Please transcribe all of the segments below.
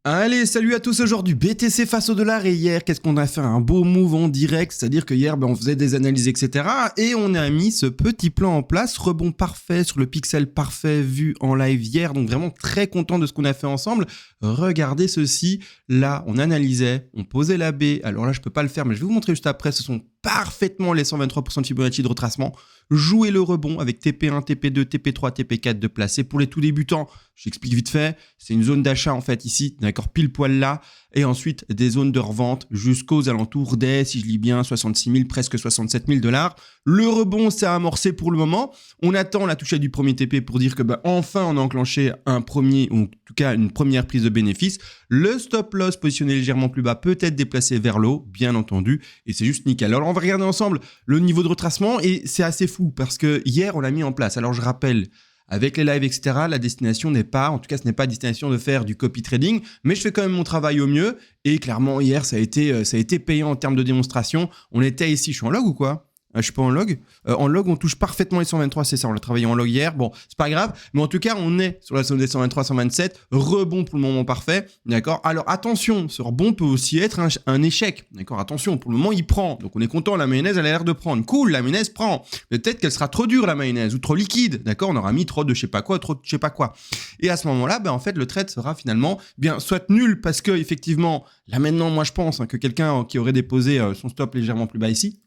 Allez, salut à tous, aujourd'hui BTC face au dollar et hier, qu'est-ce qu'on a fait? Un beau move en direct, c'est-à-dire que hier, on faisait des analyses, etc. Et on a mis ce petit plan en place, rebond parfait sur le pixel parfait vu en live hier, donc vraiment très content de ce qu'on a fait ensemble. Regardez ceci, là, on analysait, on posait la baie, alors là, je peux pas le faire, mais je vais vous montrer juste après, ce sont parfaitement les 123% de Fibonacci de retracement. Jouez le rebond avec TP1, TP2, TP3, TP4 de placer. Pour les tout débutants, j'explique vite fait, c'est une zone d'achat en fait ici, d'accord, pile poil là, et ensuite des zones de revente jusqu'aux alentours des, si je lis bien, 66 000, presque 67 000 $. Le rebond s'est amorcé pour le moment. On attend la touche du premier TP pour dire que enfin on a enclenché un premier, ou en tout cas une première prise de bénéfice. Le stop loss positionné légèrement plus bas peut être déplacé vers le haut, bien entendu, et c'est juste nickel. Alors on va regarder ensemble le niveau de retracement et c'est assez fou parce que hier on l'a mis en place. Alors je rappelle, avec les lives, etc., la destination n'est pas, en tout cas ce n'est pas destination de faire du copy trading, mais je fais quand même mon travail au mieux et clairement hier ça a été payant en termes de démonstration. On était ici, je suis en log ou quoi? Je suis pas en log. En log, on touche parfaitement les 123, c'est ça. On l'a travaillé en log hier. Bon, c'est pas grave. Mais en tout cas, on est sur la zone des 123, 127. Rebond pour le moment parfait. D'accord. Alors, attention, ce rebond peut aussi être un échec. D'accord. Attention, pour le moment, il prend. Donc, on est content. La mayonnaise, elle a l'air de prendre. Cool, la mayonnaise prend. Peut-être qu'elle sera trop dure, la mayonnaise, ou trop liquide. D'accord. On aura mis trop de je sais pas quoi, trop de je sais pas quoi. Et à ce moment-là, en fait, le trade sera finalement soit nul parce que, effectivement, là maintenant, moi, je pense que quelqu'un qui aurait déposé son stop légèrement plus bas ici,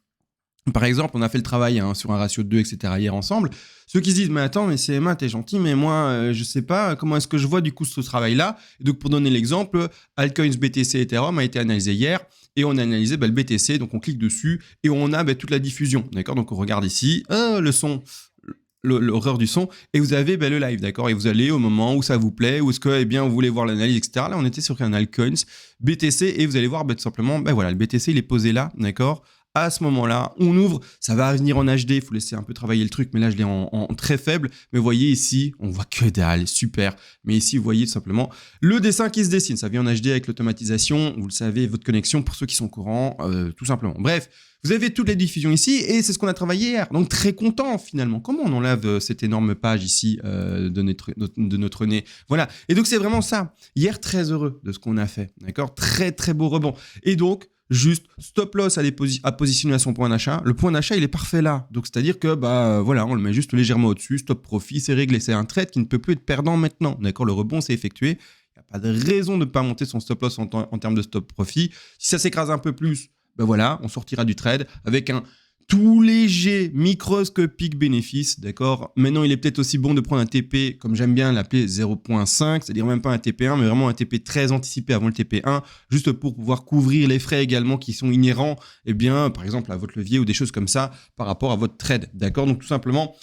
par exemple, on a fait le travail sur un ratio de 2, etc. hier ensemble. Ceux qui se disent, mais attends, mais CMA, t'es gentil, mais moi, je sais pas, comment est-ce que je vois du coup ce travail-là? Et donc, pour donner l'exemple, Altcoins, BTC, Ethereum a été analysé hier et on a analysé le BTC. Donc, on clique dessus et on a toute la diffusion. D'accord? Donc, on regarde ici, le son. L'horreur du son, et vous avez le live, d'accord, et vous allez au moment où ça vous plaît, où est-ce que vous voulez voir l'analyse, etc. Là on était sur un altcoins BTC et vous allez voir tout simplement, voilà, le BTC il est posé là, d'accord. À ce moment-là, on ouvre, ça va venir en HD, il faut laisser un peu travailler le truc, mais là je l'ai en très faible, mais vous voyez ici, on voit que dalle, super, mais ici vous voyez tout simplement le dessin qui se dessine, ça vient en HD avec l'automatisation, vous le savez, votre connexion pour ceux qui sont au courant, tout simplement. Bref, vous avez toutes les diffusions ici et c'est ce qu'on a travaillé hier. Donc très content finalement. Comment on enlève cette énorme page ici de notre nez? Voilà. Et donc c'est vraiment ça. Hier, très heureux de ce qu'on a fait. D'accord? Très très beau rebond. Et donc, juste stop loss à positionner à son point d'achat. Le point d'achat, il est parfait là. Donc c'est-à-dire que voilà, on le met juste légèrement au-dessus. Stop profit, c'est réglé. C'est un trade qui ne peut plus être perdant maintenant. D'accord? Le rebond s'est effectué. Il n'y a pas de raison de ne pas monter son stop loss en termes de stop profit. Si ça s'écrase un peu plus, voilà, on sortira du trade avec un tout léger microscopique bénéfice, d'accord. Maintenant, il est peut-être aussi bon de prendre un TP, comme j'aime bien l'appeler 0.5, c'est-à-dire même pas un TP1, mais vraiment un TP très anticipé avant le TP1, juste pour pouvoir couvrir les frais également qui sont inhérents, par exemple, à votre levier ou des choses comme ça par rapport à votre trade, d'accord. Donc, tout simplement,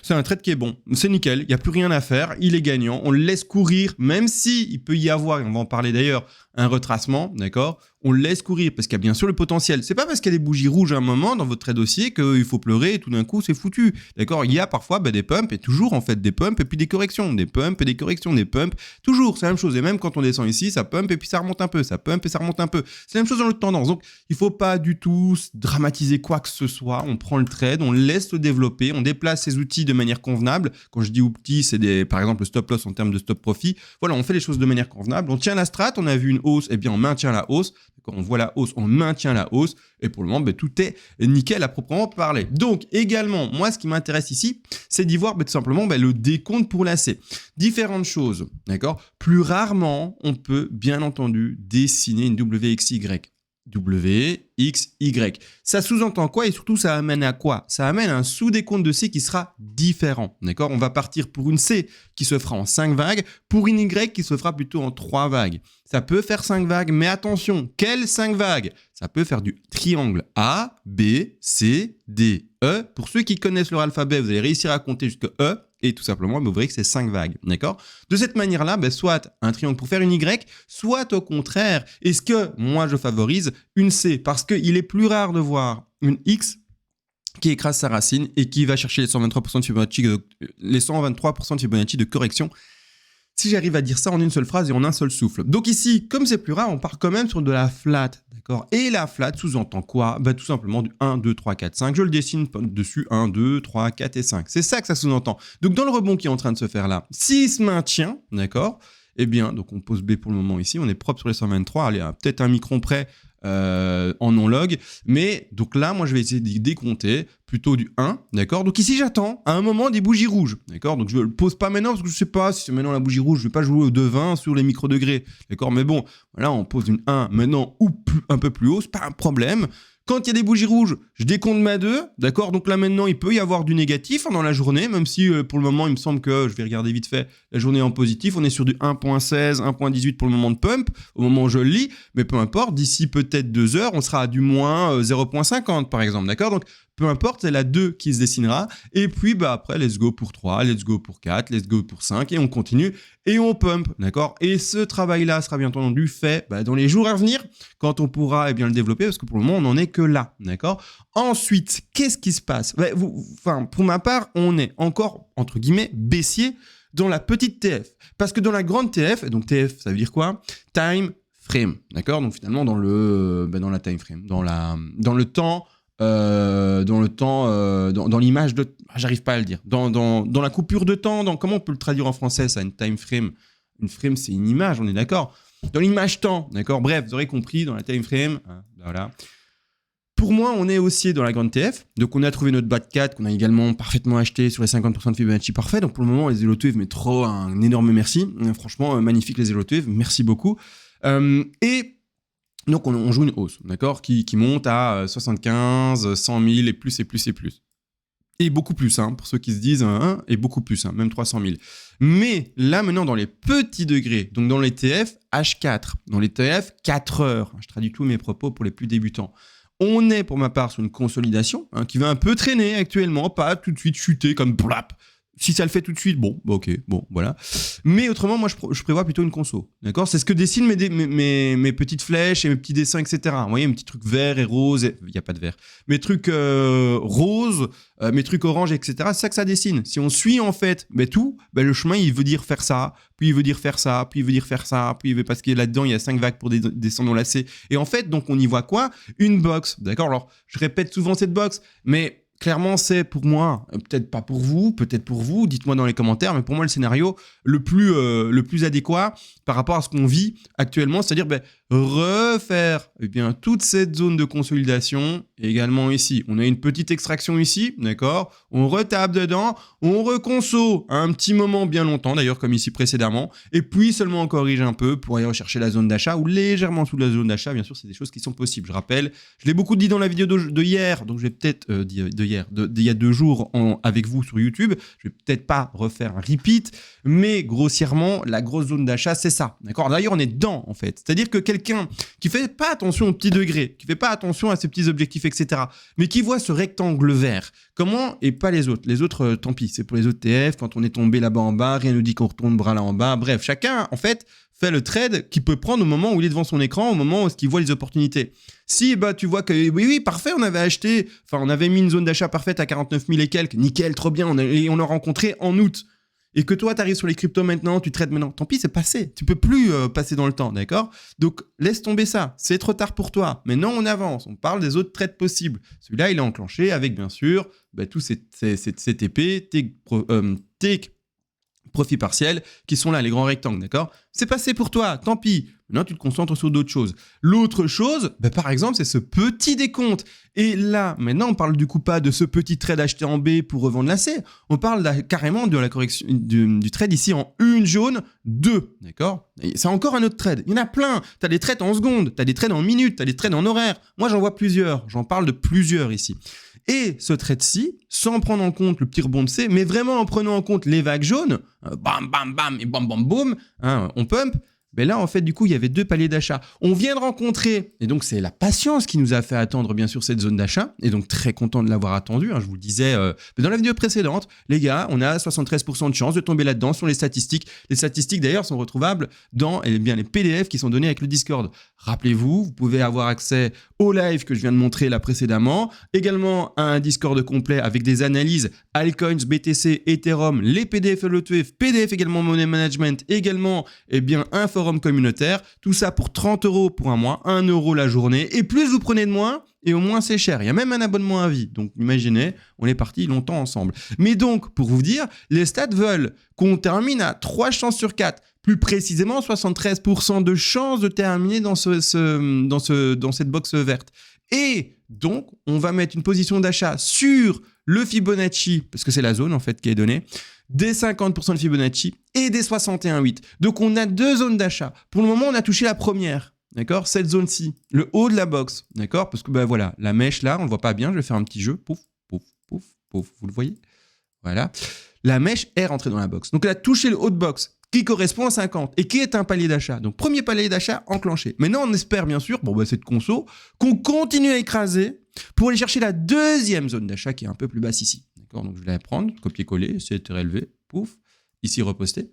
c'est un trade qui est bon, c'est nickel, il n'y a plus rien à faire, il est gagnant, on le laisse courir, même si il peut y avoir, et on va en parler d'ailleurs, un retracement, d'accord? On le laisse courir parce qu'il y a bien sûr le potentiel. C'est pas parce qu'il y a des bougies rouges à un moment dans votre trade dossier qu'il faut pleurer et tout d'un coup c'est foutu, d'accord? Il y a parfois des pumps et toujours en fait des pumps et puis des corrections, des pumps et des corrections, des pumps, toujours c'est la même chose. Et même quand on descend ici, ça pump et puis ça remonte un peu, ça pump et ça remonte un peu. C'est la même chose dans l'autre tendance. Donc il faut pas du tout dramatiser quoi que ce soit. On prend le trade, on laisse le développer, on déplace ses outils de manière convenable. Quand je dis outils, c'est par exemple le stop loss en termes de stop profit. Voilà, on fait les choses de manière convenable. On tient la strat, on a vu une hausse, on maintient la hausse. Quand on voit la hausse, on maintient la hausse. Et pour le moment, tout est nickel à proprement parler. Donc, également, moi, ce qui m'intéresse ici, c'est d'y voir tout simplement le décompte pour l'AC. Différentes choses, d'accord? Plus rarement, on peut, bien entendu, dessiner une WXY. WXY. Ça sous-entend quoi et surtout ça amène à quoi? Ça amène à un sous-décompte de C qui sera différent. D'accord? On va partir pour une C qui se fera en 5 vagues, pour une Y qui se fera plutôt en 3 vagues. Ça peut faire 5 vagues, mais attention, quelles 5 vagues? Ça peut faire du triangle A, B, C, D, E. Pour ceux qui connaissent leur alphabet, vous allez réussir à compter jusqu'à E. Et tout simplement, vous verrez que c'est 5 vagues, d'accord? De cette manière-là, soit un triangle pour faire une Y, soit au contraire, est-ce que moi je favorise une C? Parce qu'il est plus rare de voir une X qui écrase sa racine et qui va chercher les 123% de Fibonacci, les 123% de Fibonacci de correction. Si j'arrive à dire ça en une seule phrase et en un seul souffle. Donc ici, comme c'est plus rare, on part quand même sur de la flat, d'accord? Et la flat sous-entend quoi? Tout simplement du 1, 2, 3, 4, 5. Je le dessine dessus, 1, 2, 3, 4 et 5. C'est ça que ça sous-entend. Donc dans le rebond qui est en train de se faire là, s'il se maintient, d'accord? Eh bien, donc on pose B pour le moment ici, on est propre sur les 123, allez, peut-être un micron près en non-log, mais donc là, moi je vais essayer de décompter plutôt du 1, d'accord? Donc ici, j'attends à un moment des bougies rouges, d'accord? Donc je ne le pose pas maintenant parce que je ne sais pas si c'est maintenant la bougie rouge, je ne vais pas jouer au 2,20 sur les microdegrés, d'accord? Mais bon, voilà, on pose une 1 maintenant ou un peu plus haut, c'est pas un problème. Quand il y a des bougies rouges, je décompte ma 2, d'accord? Donc là maintenant, il peut y avoir du négatif dans la journée, même si pour le moment, il me semble que, je vais regarder vite fait, la journée est en positif. On est sur du 1.16, 1.18 pour le moment de pump, au moment où je le lis, mais peu importe, d'ici peut-être 2 heures, on sera à du moins 0.50 par exemple, d'accord? Donc peu importe, c'est la 2 qui se dessinera. Et puis après, let's go pour 3, let's go pour 4, let's go pour 5, et on continue, et on pump, d'accord? Et ce travail-là sera bien entendu fait dans les jours à venir, quand on pourra le développer, parce que pour le moment, on n'en est que là, d'accord? Ensuite, qu'est-ce qui se passe? Pour ma part, on est encore, entre guillemets, baissier dans la petite TF. Parce que dans la grande TF, et donc TF, ça veut dire quoi? Time frame, d'accord? Donc finalement, dans la time frame, dans le temps... dans l'image de... J'arrive pas à le dire. Dans la coupure de temps, comment on peut le traduire en français, ça, une time frame? Une frame, c'est une image, on est d'accord? Dans l'image temps, d'accord? Bref, vous aurez compris, dans la time frame, voilà. Pour moi, on est haussier dans la grande TF. Donc, on a trouvé notre BAT 4 qu'on a également parfaitement acheté sur les 50% de Fibonacci parfait. Donc, pour le moment, les Zero Wave, mais trop un énorme merci. Franchement, magnifique les Zero Wave. Merci beaucoup. Et donc, on joue une hausse, d'accord, qui monte à 75, 100 000 et plus et plus et plus. Et beaucoup plus, pour ceux qui se disent, et beaucoup plus, même 300 000. Mais là, maintenant, dans les petits degrés, donc dans les TF H4, dans les TF 4 heures, je traduis tous mes propos pour les plus débutants, on est, pour ma part, sur une consolidation qui va un peu traîner actuellement, pas tout de suite chuter comme blap. Si ça le fait tout de suite, ok, voilà. Mais autrement, moi, je prévois plutôt une conso, d'accord? C'est ce que dessinent mes petites flèches et mes petits dessins, etc. Vous voyez, mes petits trucs verts et roses, il n'y a pas de vert. Mes trucs roses, mes trucs oranges, etc. C'est ça que ça dessine. Si on suit, en fait, tout, le chemin, il veut dire faire ça, puis il veut dire faire ça, puis il veut dire faire ça, puis il veut, parce que là-dedans, il y a 5 vagues pour descendre au lacet. Et en fait, donc, on y voit quoi? Une box, d'accord? Alors, je répète souvent cette box, mais... Clairement, c'est pour moi, peut-être pas pour vous, peut-être pour vous, dites-moi dans les commentaires, mais pour moi, le scénario le plus adéquat par rapport à ce qu'on vit actuellement, c'est-à-dire refaire toute cette zone de consolidation, également ici. On a une petite extraction ici, d'accord? On retape dedans, on reconso un petit moment bien longtemps, d'ailleurs, comme ici précédemment, et puis seulement on corrige un peu pour aller rechercher la zone d'achat, ou légèrement sous la zone d'achat, bien sûr, c'est des choses qui sont possibles. Je rappelle, je l'ai beaucoup dit dans la vidéo de hier, donc je vais peut-être d'il y a 2 jours avec vous sur YouTube. Je vais peut-être pas refaire un repeat, mais grossièrement, la grosse zone d'achat, c'est ça. D'accord? D'ailleurs, on est dedans, en fait. C'est-à-dire que quelqu'un qui fait pas attention aux petits degrés, qui fait pas attention à ses petits objectifs, etc., mais qui voit ce rectangle vert, comment, et pas les autres. Les autres, tant pis, c'est pour les autres TF. Quand on est tombé là-bas en bas, rien ne dit qu'on retourne bras là en bas. Bref, chacun, en fait, fait le trade qu'il peut prendre au moment où il est devant son écran, au moment où il voit les opportunités. Si tu vois que oui, parfait, on avait mis une zone d'achat parfaite à 49 000 et quelques, nickel, trop bien, on l'a rencontré en août. Et que toi, tu arrives sur les cryptos maintenant, tu trades maintenant, tant pis, c'est passé. Tu peux plus passer dans le temps, d'accord? Donc, laisse tomber ça. C'est trop tard pour toi. Maintenant, on avance. On parle des autres trades possibles. Celui-là, il est enclenché avec, bien sûr, tous ces TP, take profit partiel, qui sont là, les grands rectangles, d'accord? C'est passé pour toi, tant pis. Maintenant, tu te concentres sur d'autres choses. L'autre chose, par exemple, c'est ce petit décompte. Et là, maintenant, on parle du coup pas de ce petit trade acheté en B pour revendre la C. On parle carrément de la correction du trade ici en une jaune, 2, d'accord? C'est encore un autre trade. Il y en a plein. Tu as des trades en secondes, tu as des trades en minutes, tu as des trades en horaires. Moi, j'en vois plusieurs. J'en parle de plusieurs ici. Et ce trade-ci, sans prendre en compte le petit rebond de C, mais vraiment en prenant en compte les vagues jaunes, bam, bam, bam, et bam, bam, boum, on pump, là, en fait, du coup, il y avait 2 paliers d'achat. On vient de rencontrer, et donc c'est la patience qui nous a fait attendre, bien sûr, cette zone d'achat, et donc très content de l'avoir attendu, je vous le disais dans la vidéo précédente, les gars, on a 73% de chance de tomber là-dedans sur les statistiques. Les statistiques, d'ailleurs, sont retrouvables dans les PDF qui sont donnés avec le Discord. Rappelez-vous, vous pouvez avoir accès au live que je viens de montrer là précédemment, également à un Discord complet avec des analyses altcoins, BTC, Ethereum, les PDF Wave, PDF également Money Management, également, un forum forum communautaire, tout ça pour 30 € pour un mois, 1 € la journée, et plus vous prenez de moins, et au moins c'est cher. Il y a même un abonnement à vie, donc imaginez, on est partis longtemps ensemble. Mais donc, pour vous dire, les stats veulent qu'on termine à 3 chances sur 4, plus précisément 73% de chances de terminer dans cette box verte. Et donc, on va mettre une position d'achat sur le Fibonacci, parce que c'est la zone en fait qui est donnée, des 50% de Fibonacci et des 61,8. Donc, on a 2 zones d'achat. Pour le moment, on a touché la première, d'accord ? Cette zone-ci, le haut de la box, d'accord ? Parce que voilà, la mèche là, on ne le voit pas bien, je vais faire un petit jeu, pouf, pouf, pouf, pouf, vous le voyez ? Voilà. La mèche est rentrée dans la box. Donc, elle a touché le haut de box, qui correspond à 50 et qui est un palier d'achat. Donc, premier palier d'achat enclenché. Maintenant, on espère bien sûr, cette conso, qu'on continue à écraser pour aller chercher la deuxième zone d'achat qui est un peu plus basse ici. D'accord ? Donc, je vais la prendre, copier-coller, CTRL-V, pouf, ici reposter.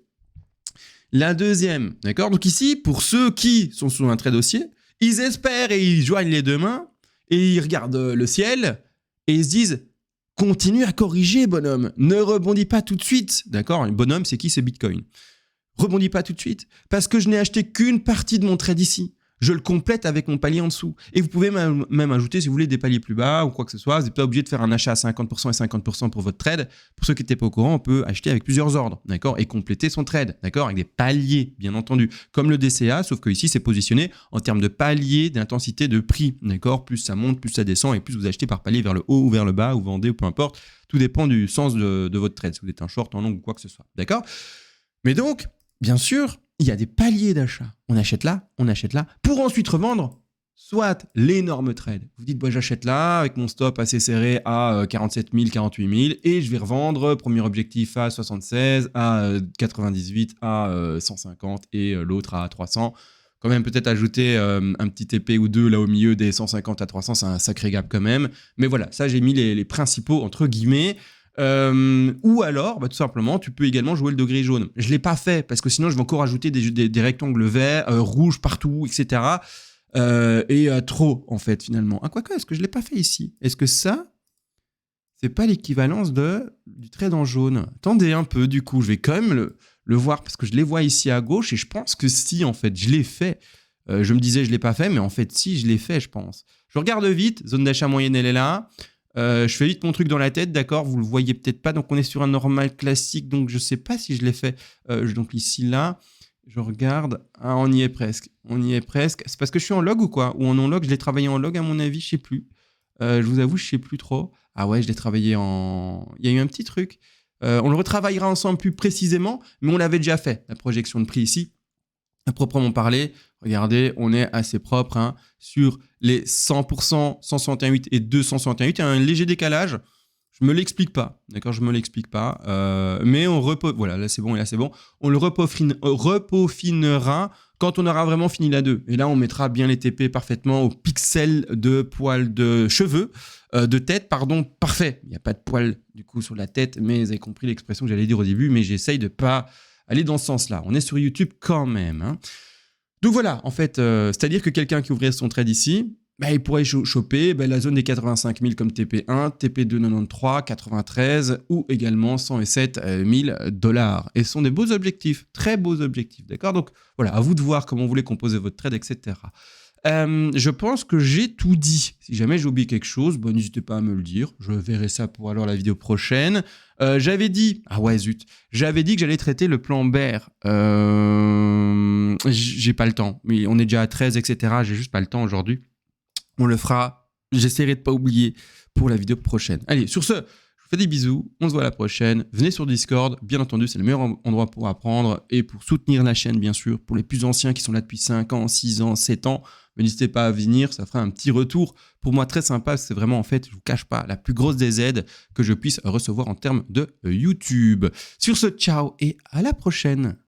La deuxième, d'accord ? Donc ici, pour ceux qui sont sous un trade haussier, ils espèrent et ils joignent les deux mains et ils regardent le ciel et ils se disent « Continue à corriger, bonhomme, ne rebondis pas tout de suite. » D'accord ? Bonhomme, c'est qui ? C'est Bitcoin. Rebondis pas tout de suite, parce que je n'ai acheté qu'une partie de mon trade ici. Je le complète avec mon palier en dessous. Et vous pouvez même ajouter, si vous voulez, des paliers plus bas ou quoi que ce soit. Vous n'êtes pas obligé de faire un achat à 50% et 50% pour votre trade. Pour ceux qui n'étaient pas au courant, on peut acheter avec plusieurs ordres, d'accord ? Et compléter son trade, d'accord ? Avec des paliers, bien entendu. Comme le DCA, sauf que ici, c'est positionné en termes de paliers d'intensité de prix, d'accord ? Plus ça monte, plus ça descend, et plus vous achetez par palier vers le haut ou vers le bas, ou vendez, ou peu importe. Tout dépend du sens de votre trade, si vous êtes un short, en long ou quoi que ce soit, d'accord ? Mais donc, bien sûr, il y a des paliers d'achat. On achète là, pour ensuite revendre soit l'énorme trade. Vous dites, j'achète là avec mon stop assez serré à 47 000, 48 000 et je vais revendre, premier objectif à 76, à 98, à 150 et l'autre à 300. Quand même peut-être ajouter un petit TP ou deux là au milieu des 150 à 300, c'est un sacré gap quand même. Mais voilà, ça j'ai mis les principaux entre guillemets. Ou alors, tout simplement, tu peux également jouer le degré jaune. Je ne l'ai pas fait parce que sinon, je vais encore ajouter des rectangles verts, rouges partout, etc. Trop, en fait, finalement. Quoique, est-ce que je ne l'ai pas fait ici ? Est-ce que ça, c'est pas l'équivalence du trade en jaune ? Attendez un peu, du coup, je vais quand même le voir parce que je les vois ici à gauche et je pense que si, en fait, je l'ai fait. Je me disais, je ne l'ai pas fait, mais en fait, si, je l'ai fait, je pense. Je regarde vite, zone d'achat moyenne, elle est là. Je fais vite mon truc dans la tête, d'accord, vous le voyez peut-être pas, donc on est sur un normal classique, donc je sais pas si je l'ai fait. Donc ici, là, je regarde, on y est presque, c'est parce que je suis en log ou quoi ? Ou en non-log, je l'ai travaillé en log à mon avis, je sais plus. Je vous avoue, je sais plus trop. Ah ouais, je l'ai travaillé en... Il y a eu un petit truc. On le retravaillera ensemble plus précisément, mais on l'avait déjà fait, la projection de prix ici. À proprement parler, regardez, on est assez propre sur les 100%, 161,8 et 261,8. Il y a un léger décalage. Je me l'explique pas, d'accord ? Je me l'explique pas. Mais voilà, là c'est bon et là c'est bon. On le repaufinera quand on aura vraiment fini la 2. Et là, on mettra bien les TP parfaitement au pixel de poils de cheveux, de tête, pardon, parfait. Il n'y a pas de poils du coup sur la tête, mais vous avez compris l'expression que j'allais dire au début, mais j'essaye de pas aller dans ce sens-là. On est sur YouTube quand même. Donc voilà, en fait, c'est-à-dire que quelqu'un qui ouvrait son trade ici, il pourrait choper la zone des 85 000 comme TP1, TP2 93, 93 ou également 107 000 $. Et ce sont des beaux objectifs, très beaux objectifs, d'accord ? Donc voilà, à vous de voir comment vous voulez composer votre trade, etc. Je pense que j'ai tout dit. Si jamais j'ai oublié quelque chose, n'hésitez pas à me le dire. Je verrai ça pour alors la vidéo prochaine. J'avais dit... Ah ouais, zut. J'avais dit que j'allais traiter le plan bear. J'ai pas le temps. Mais on est déjà à 13, etc. J'ai juste pas le temps aujourd'hui. On le fera. J'essaierai de pas oublier pour la vidéo prochaine. Allez, sur ce, je vous fais des bisous. On se voit à la prochaine. Venez sur Discord. Bien entendu, c'est le meilleur endroit pour apprendre et pour soutenir la chaîne, bien sûr. Pour les plus anciens qui sont là depuis 5 ans, 6 ans, 7 ans. Mais n'hésitez pas à venir, ça fera un petit retour pour moi très sympa, c'est vraiment en fait, je vous cache pas, la plus grosse des aides que je puisse recevoir en termes de YouTube. Sur ce, ciao et à la prochaine.